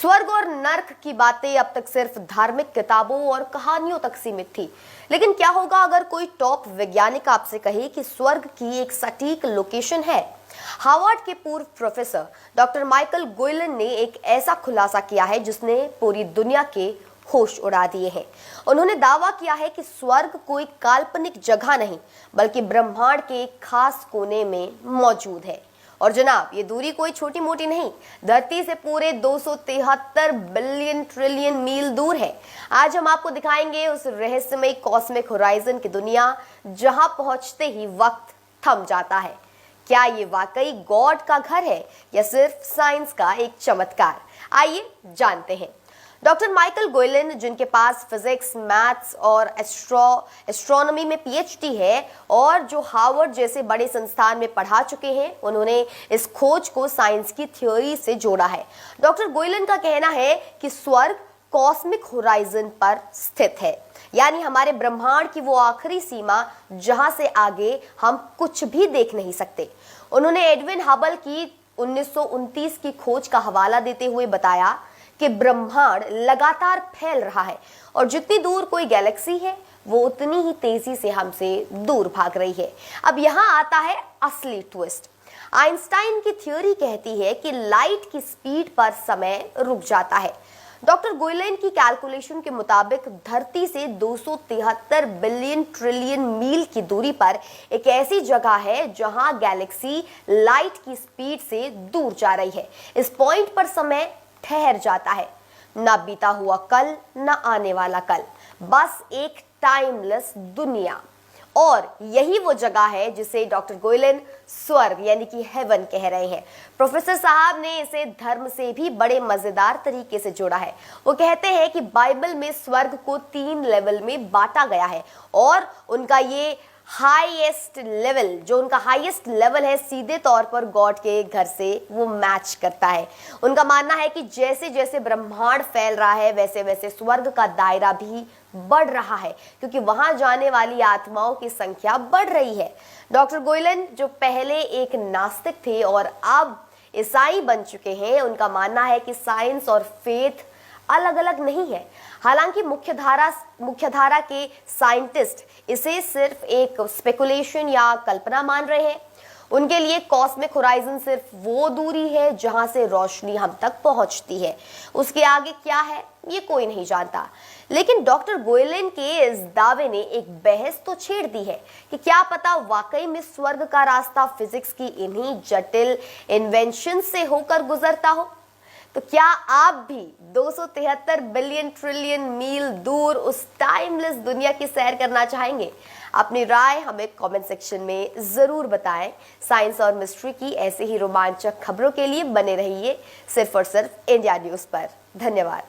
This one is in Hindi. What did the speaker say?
स्वर्ग और नर्क की बातें अब तक सिर्फ धार्मिक किताबों और कहानियों तक सीमित थी। लेकिन क्या होगा अगर कोई टॉप वैज्ञानिक आपसे कहे कि स्वर्ग की एक सटीक लोकेशन है। हार्वर्ड के पूर्व प्रोफेसर डॉक्टर माइकल गोयलन ने एक ऐसा खुलासा किया है जिसने पूरी दुनिया के होश उड़ा दिए हैं। उन्होंने दावा किया है कि स्वर्ग कोई काल्पनिक जगह नहीं बल्कि ब्रह्मांड के एक खास कोने में मौजूद है। और जनाब, ये दूरी कोई छोटी मोटी नहीं, धरती से पूरे 273 बिलियन ट्रिलियन मील दूर है। आज हम आपको दिखाएंगे उस रहस्यमय कॉस्मिक होराइजन की दुनिया जहां पहुंचते ही वक्त थम जाता है। क्या ये वाकई गॉड का घर है या सिर्फ साइंस का एक चमत्कार? आइए जानते हैं। डॉक्टर माइकल गोयलन, जिनके पास फिजिक्स, मैथ्स और एस्ट्रोनॉमी में पीएचडी है और जो हार्वर्ड जैसे बड़े संस्थान में पढ़ा चुके हैं, उन्होंने इस खोज को साइंस की थ्योरी से जोड़ा है। डॉक्टर गोयलन का कहना है कि स्वर्ग कॉस्मिक होराइजन पर स्थित है, यानी हमारे ब्रह्मांड की वो आखिरी सीमा जहां से आगे हम कुछ भी देख नहीं सकते। उन्होंने एडविन हबल की 1929 की खोज का हवाला देते हुए बताया कि ब्रह्मांड लगातार फैल रहा है और जितनी दूर कोई गैलेक्सी है वो उतनी ही तेजी से हमसे दूर भाग रही है। अब यहाँ आता है असली ट्विस्ट। आइंस्टाइन की थ्योरी कहती है कि लाइट की स्पीड पर समय रुक जाता है। डॉक्टर गोयलन की कैलकुलेशन के मुताबिक धरती से 273 बिलियन ट्रिलियन मील की दूरी पर एक ऐसी जगह है जहां गैलेक्सी लाइट की स्पीड से दूर जा रही है। इस पॉइंट पर समय ठहर जाता है, ना बीता हुआ कल ना आने वाला कल, बस एक टाइमलेस दुनिया। और यही वो जगह है जिसे डॉक्टर गोयलन स्वर्ग यानी कि हेवन कह रहे हैं। प्रोफेसर साहब ने इसे धर्म से भी बड़े मजेदार तरीके से जोड़ा है। वो कहते हैं कि बाइबल में स्वर्ग को 3 लेवल में बांटा गया है और उनका ये हाईएस्ट लेवल, जो उनका हाईएस्ट लेवल है, सीधे तौर पर गॉड के घर से वो मैच करता है। उनका मानना है कि जैसे जैसे ब्रह्मांड फैल रहा है वैसे वैसे स्वर्ग का दायरा भी बढ़ रहा है, क्योंकि वहां जाने वाली आत्माओं की संख्या बढ़ रही है। डॉक्टर गोयलन, जो पहले एक नास्तिक थे और अब ईसाई बन चुके हैं, उनका मानना है कि साइंस और फेथ अलग अलग नहीं है। हालांकि मुख्यधारा के साइंटिस्ट इसे सिर्फ एक स्पेकुलेशन या कल्पना मान रहे हैं। उनके लिए कॉस्मिक होराइजन सिर्फ वो दूरी है जहां से रोशनी हम तक पहुंचती है। उसके आगे क्या है ये कोई नहीं जानता। लेकिन डॉक्टर गोयलन के इस दावे ने एक बहस तो छेड़ दी है कि क्या पता वाकई में स्वर्ग का रास्ता फिजिक्स की इन्हीं जटिल इन्वेंशन से होकर गुजरता हो। तो क्या आप भी 273 बिलियन ट्रिलियन मील दूर उस टाइमलेस दुनिया की सैर करना चाहेंगे? अपनी राय हमें कमेंट सेक्शन में जरूर बताएं। साइंस और मिस्ट्री की ऐसे ही रोमांचक खबरों के लिए बने रहिए सिर्फ और सिर्फ इंडिया न्यूज पर। धन्यवाद।